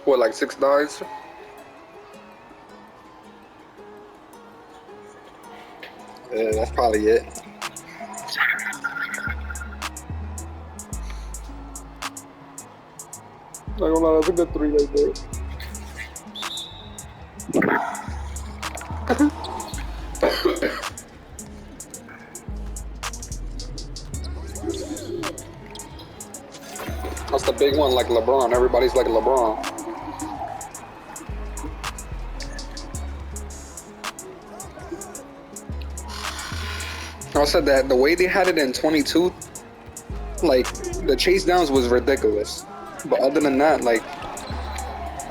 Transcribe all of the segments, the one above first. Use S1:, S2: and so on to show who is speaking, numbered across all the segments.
S1: What, like 6 dies? Yeah, that's probably it. Not gonna lie, that's a good 3 right there. That's the big one, like LeBron. Everybody's like LeBron. I said that the way they had it in 22, like the chase downs was ridiculous. But other than that, like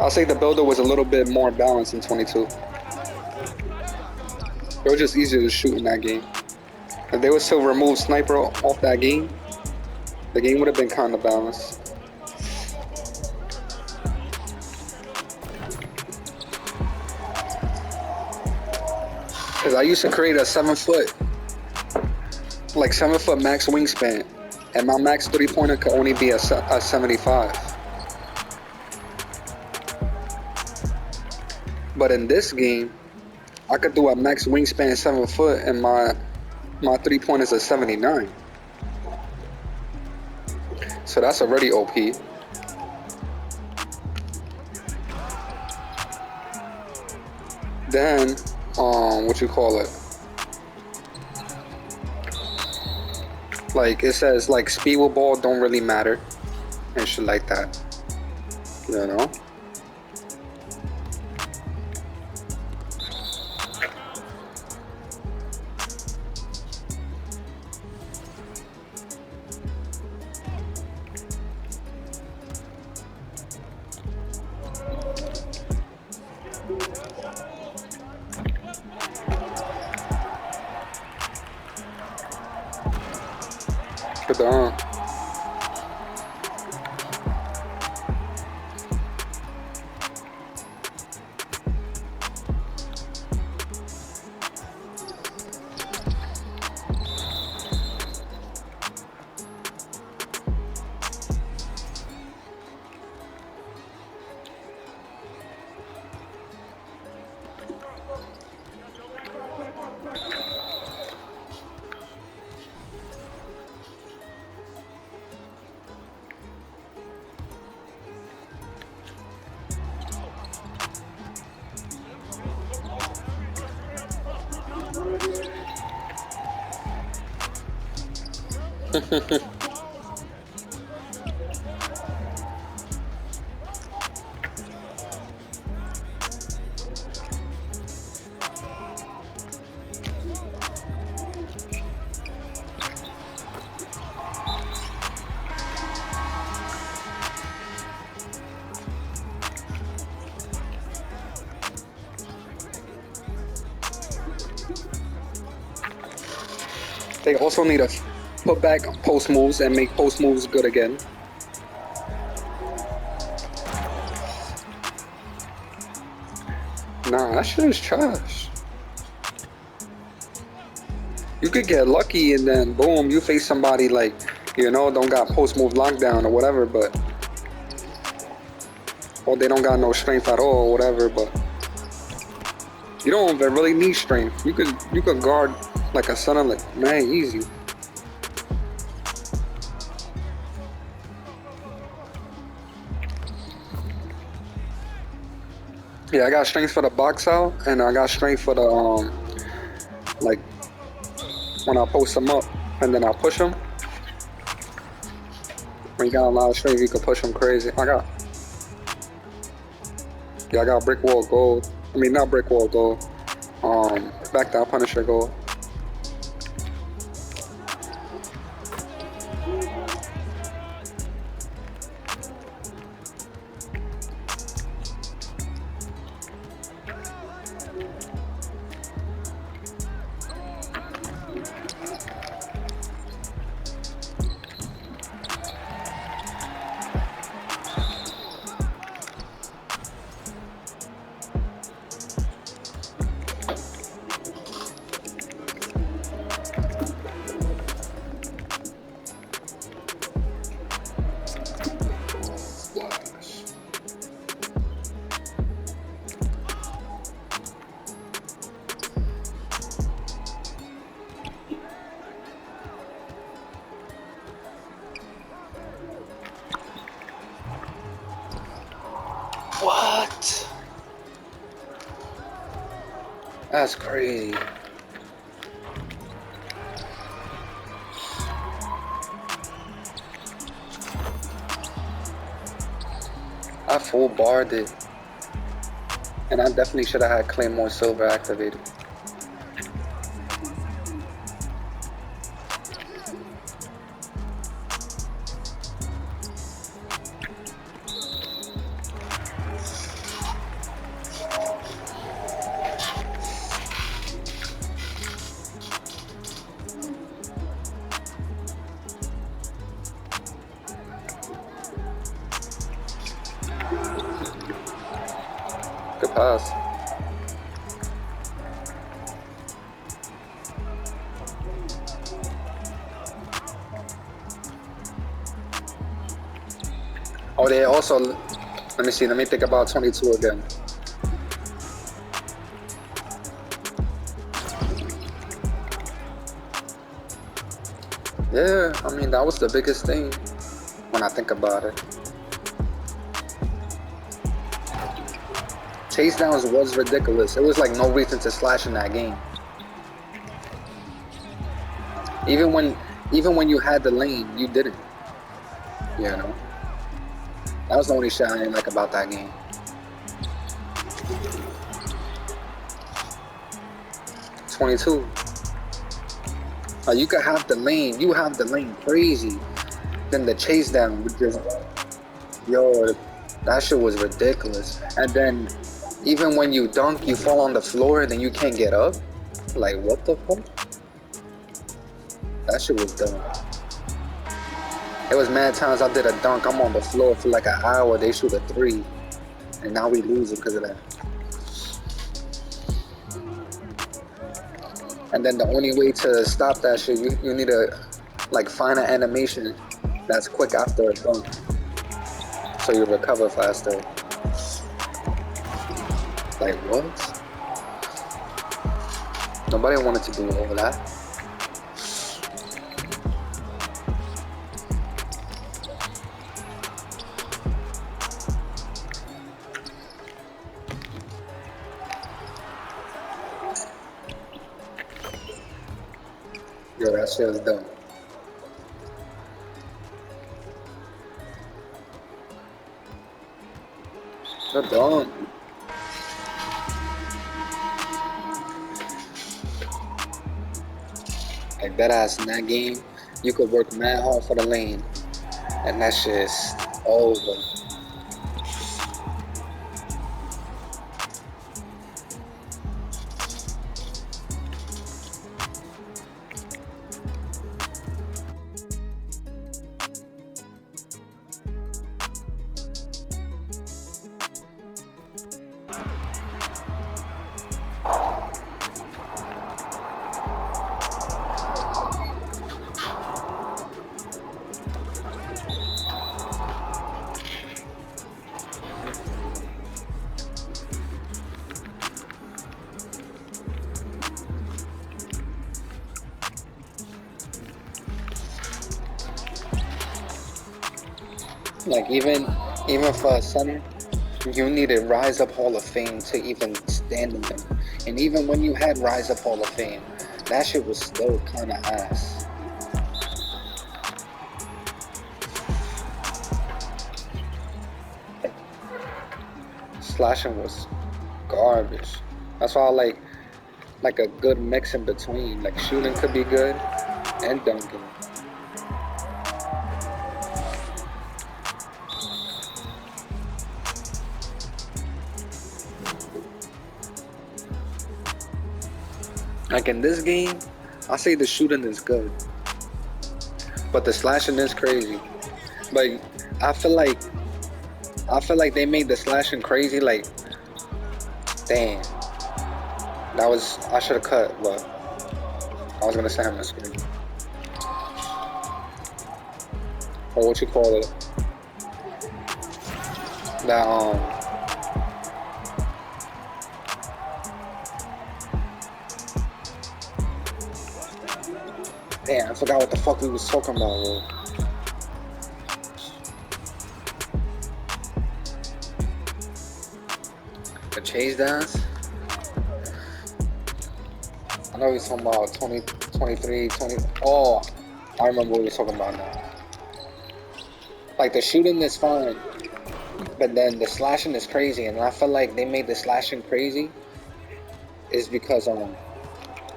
S1: I'll say the builder was a little bit more balanced in 22. It was just easier to shoot in that game. If they would still remove sniper off that game, the game would have been kind of balanced. Cause I used to create a 7-foot, like 7-foot max wingspan, and my max 3-pointer could only be a 75. But in this game, I could do a max wingspan 7-foot, and my 3-pointer is a 79. So that's already OP. Then, what you call it? Like it says, like speed with ball don't really matter, and shit like that. You know. Good done. They also need to put back post moves and make post moves good again. Nah, that shit is trash. You could get lucky and then boom, you face somebody like, you know, don't got post move lockdown or whatever, but or they don't got no strength at all or whatever, but you don't even really need strength. You could guard like a center, like man, easy. Yeah, I got strength for the box out, and I got strength for the like when I post them up, and then I push them. When you got a lot of strength, you can push them crazy. I got brick wall gold. I mean, not brick wall gold. Back down Punisher gold. That's crazy. I full barred it. And I definitely should have had Claymore Silver activated. Good pass. Oh, they also, let me see, let me think about 22 again. Yeah, I mean, that was the biggest thing when I think about it. Chase downs was ridiculous. It was like no reason to slash in that game. Even when you had the lane, you didn't. You know? That was the only shit I didn't like about that game. "22. You could have the lane. You have the lane crazy. Then the chase down would just, yo, that shit was ridiculous. And then even when you dunk, you fall on the floor and then you can't get up. Like, what the fuck? That shit was dumb. It was mad times I did a dunk. I'm on the floor for like an hour. They shoot a 3. And now we losing because of that. And then the only way to stop that shit, you need to like find an animation that's quick after a dunk, so you recover faster. Like what? Nobody wanted to do all that. Yo, that shit was dumb. They're dumb. Like that ass in that game, you could work mad hard for the lane, and that shit's over. Like even for a center, you needed Rise Up Hall of Fame to even stand in them. And even when you had Rise Up Hall of Fame, that shit was still kind of ass. Slashing was garbage. That's why I like a good mix in between. Like shooting could be good and dunking. Like in this game, I say the shooting is good, but the slashing is crazy. But I feel like they made the slashing crazy. Like, damn, I should have cut, but I was gonna send him a screen. Or what you call it? That damn, I forgot what the fuck we was talking about, bro. The chase downs? I know he's talking about 20, 23, 20. Oh, I remember what you're talking about now. Like the shooting is fine, but then the slashing is crazy, and I feel like they made the slashing crazy is because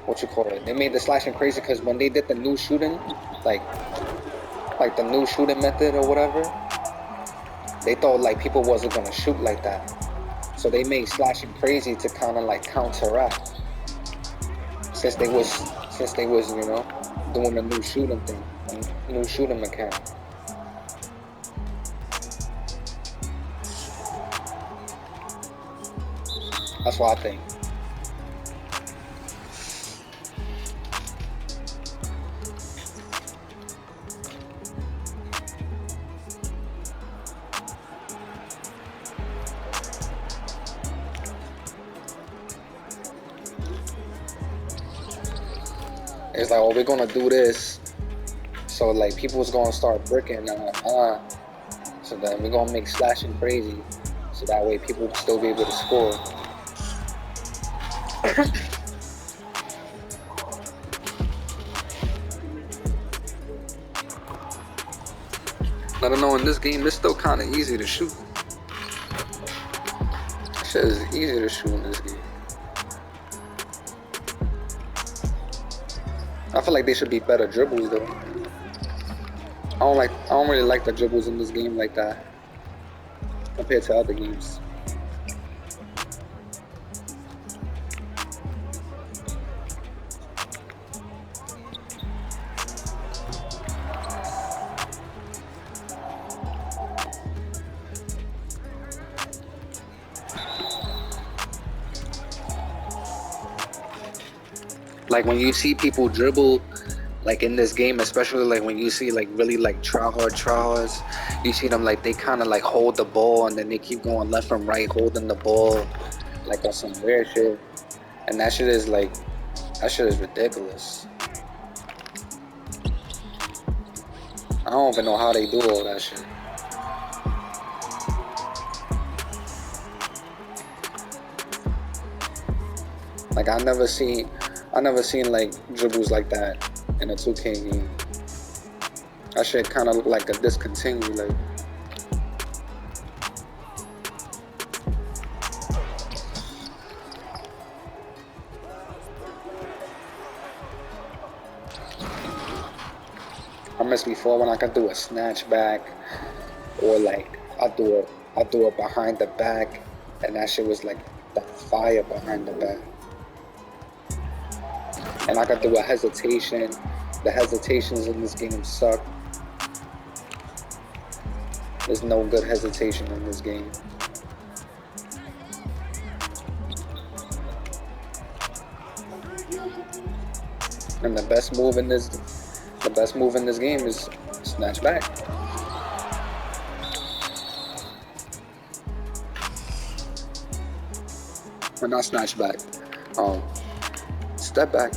S1: what you call it? They made the slashing crazy because when they did the new shooting, like like the new shooting method or whatever, they thought like people wasn't gonna shoot like that, so they made slashing crazy to kind of like counteract since they was doing the new shooting thing, new shooting mechanic. That's what I think. It's like, oh, we're gonna do this, so like people's gonna start bricking, so then we're gonna make slashing crazy, so that way people will still be able to score. I don't know, in this game, it's still kind of easy to shoot. Shit is easy to shoot in this game. I feel like they should be better dribbles though. I don't really like the dribbles in this game like that compared to other games. Like when you see people dribble, like in this game, especially like when you see like really like tryhards, you see them like they kind of like hold the ball and then they keep going left and right holding the ball, like on some weird shit, and that shit is ridiculous. I don't even know how they do all that shit. Like I never seen like dribbles like that in a 2K game. That shit kind of like a discontinue. Like I miss before when I could do a snatch back, or like I do it behind the back, and that shit was like that fire behind the back. And I could do a hesitation. The hesitations in this game suck. There's no good hesitation in this game. And the best move in this game is snatch back. Or not snatch back. Step back.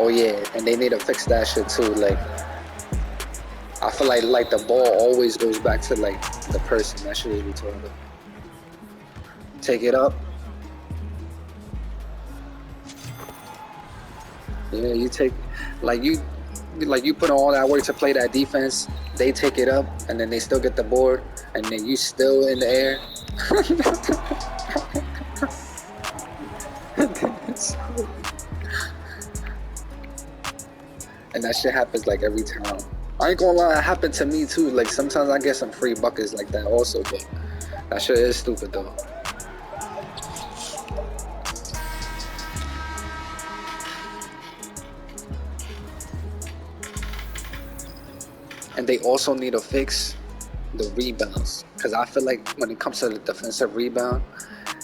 S1: Oh yeah, and they need to fix that shit too. Like, I feel like the ball always goes back to like the person. That shit is retarded. Take it up. Yeah, you take you put all that work to play that defense. They take it up, and then they still get the board, and then you still in the air. And that shit happens like every time. I ain't gonna lie, it happened to me too. Like sometimes I get some free buckets like that also, but that shit is stupid though. And they also need to fix the rebounds, because I feel like when it comes to the defensive rebound,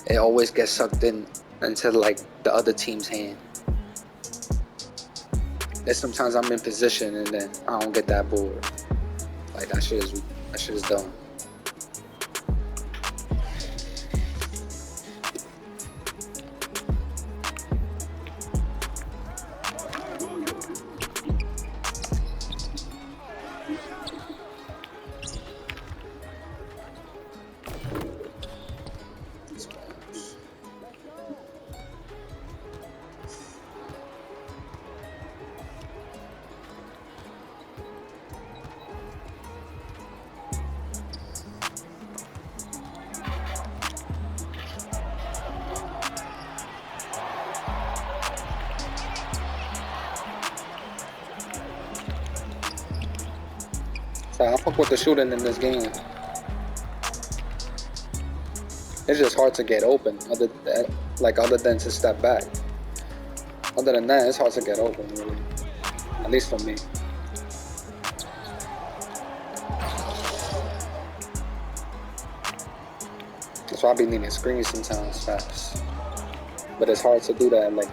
S1: it always gets sucked in into like the other team's hand. And sometimes I'm in position and then I don't get that board. Like that shit is dumb. So I fuck with the shooting in this game. It's just hard to get open, other than to step back. Other than that, it's hard to get open, really. At least for me. That's why I be needing screens sometimes fast. But it's hard to do that, like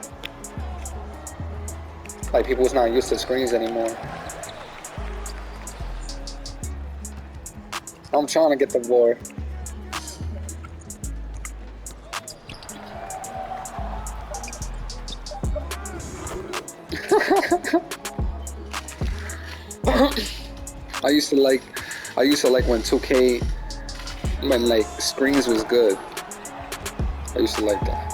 S1: people's not used to screens anymore. I'm trying to get the board. I used to like when 2K, when like screens was good. I used to like that.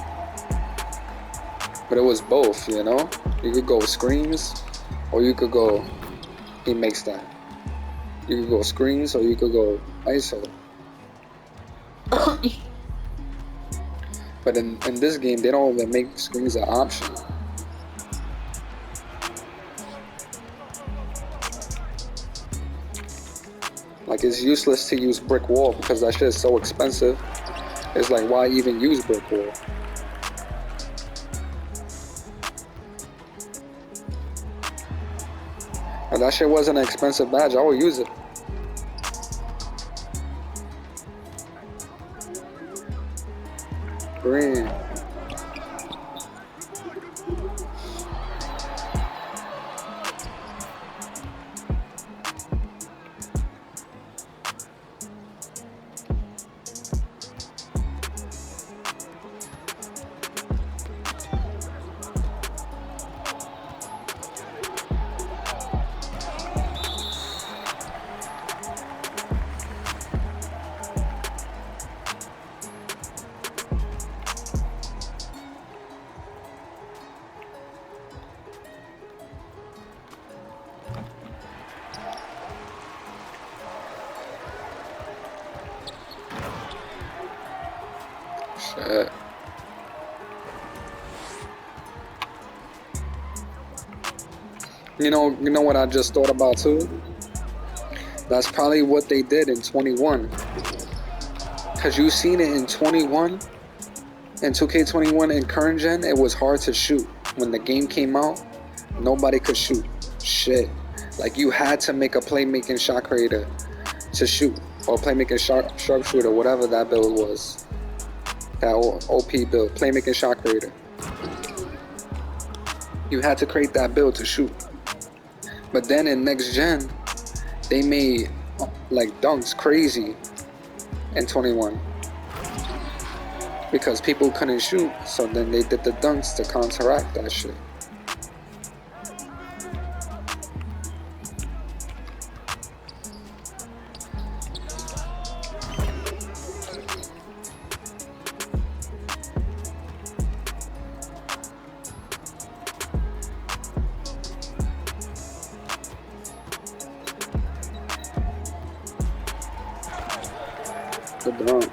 S1: But it was both, you know? You could go screens, or you could go, he makes that. You could go screens, or you could go ISO. But in this game, they don't even make screens an option. Like, it's useless to use brick wall because that shit is so expensive. It's like, why even use brick wall? If that shit wasn't an expensive badge, I would use it. Green. Shit. You know what I just thought about too? That's probably what they did in 21. Cause you seen it in 21, in 2K21 in current gen, it was hard to shoot. When the game came out, nobody could shoot shit. Like you had to make a playmaking shot creator to shoot, or playmaking sharpshooter, whatever that build was. That OP build, playmaking shot creator. You had to create that build to shoot. But then in next gen, they made like dunks crazy in 21 because people couldn't shoot. So then they did the dunks to counteract that shit. Good dunk.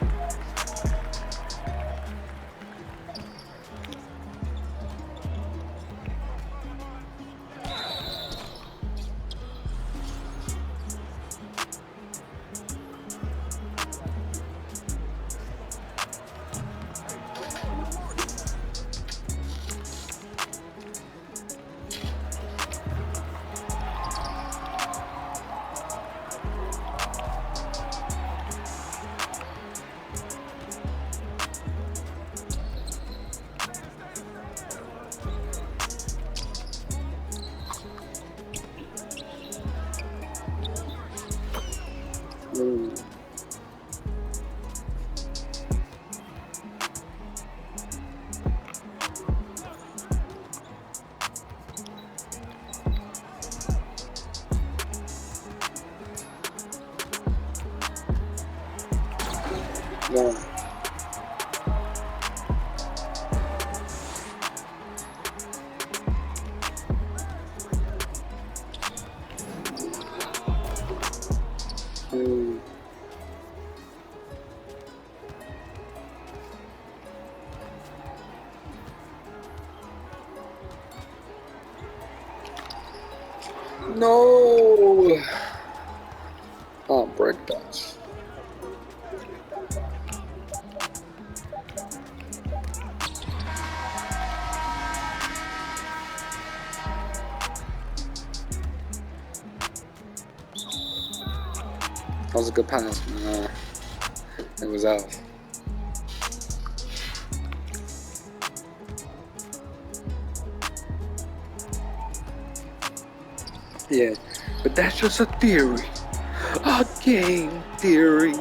S1: No. Oh, break that. That was a good pass, man. It was out. Yeah, but that's just a theory. A game theory.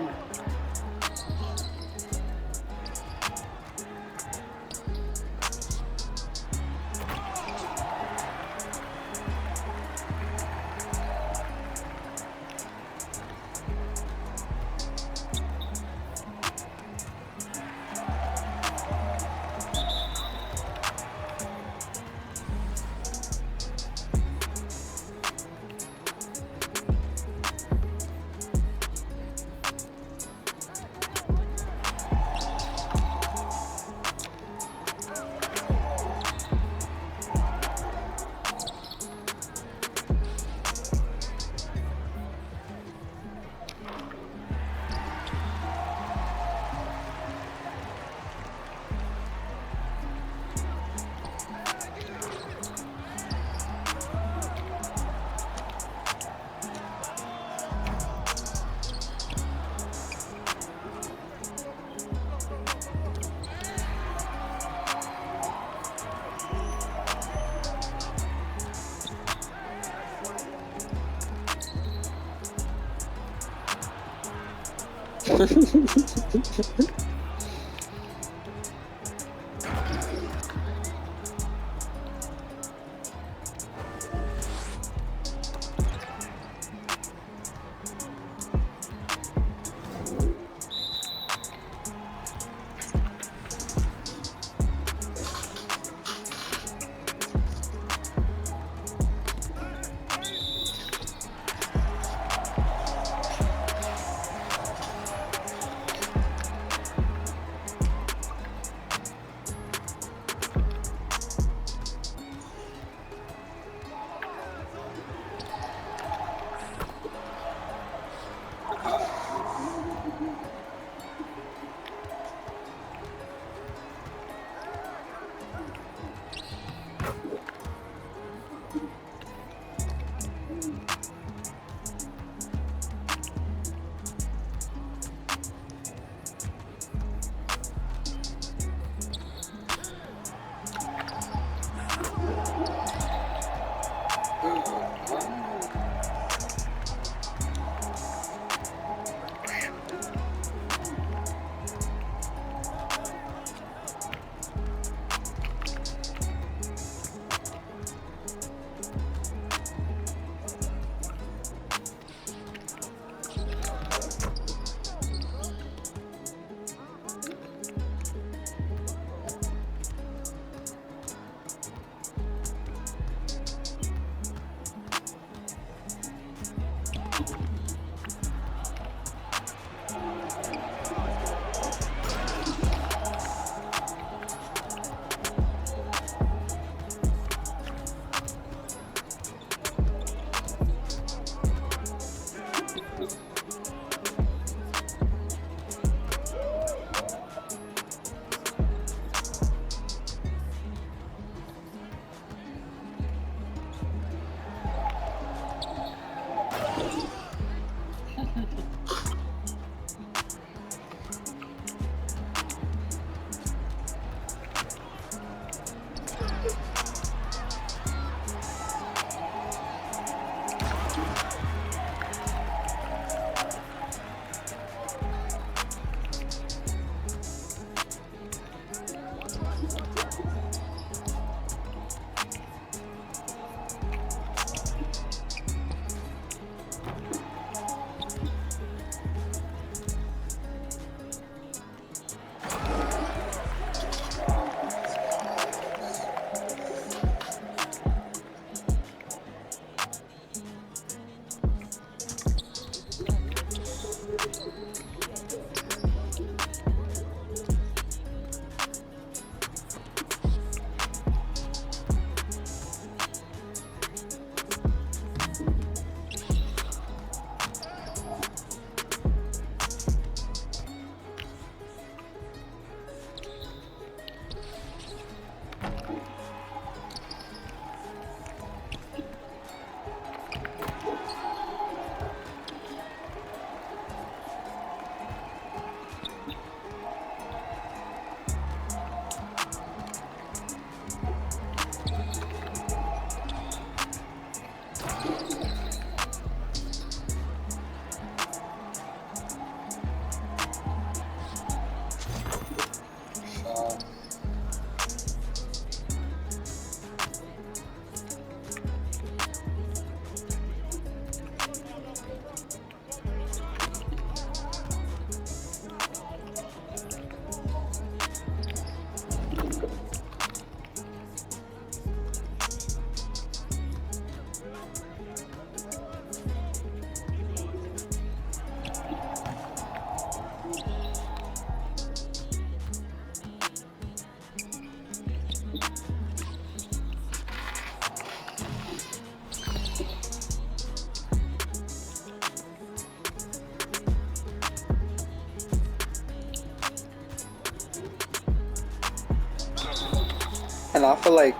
S1: And I feel like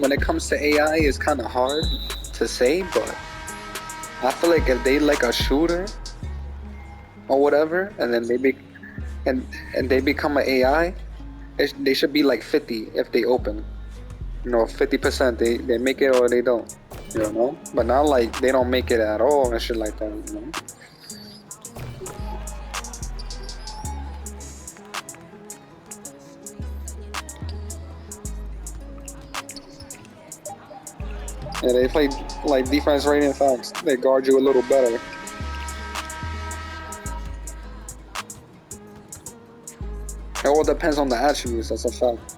S1: when it comes to AI, it's kind of hard to say, but I feel like if they like a shooter or whatever, and then and they become an AI, they should be like 50 if they open. 50% they make it or they don't. But not like they don't make it at all and shit like that. Yeah, they play like defense rating facts. They guard you a little better. It all depends on the attributes. That's a fact.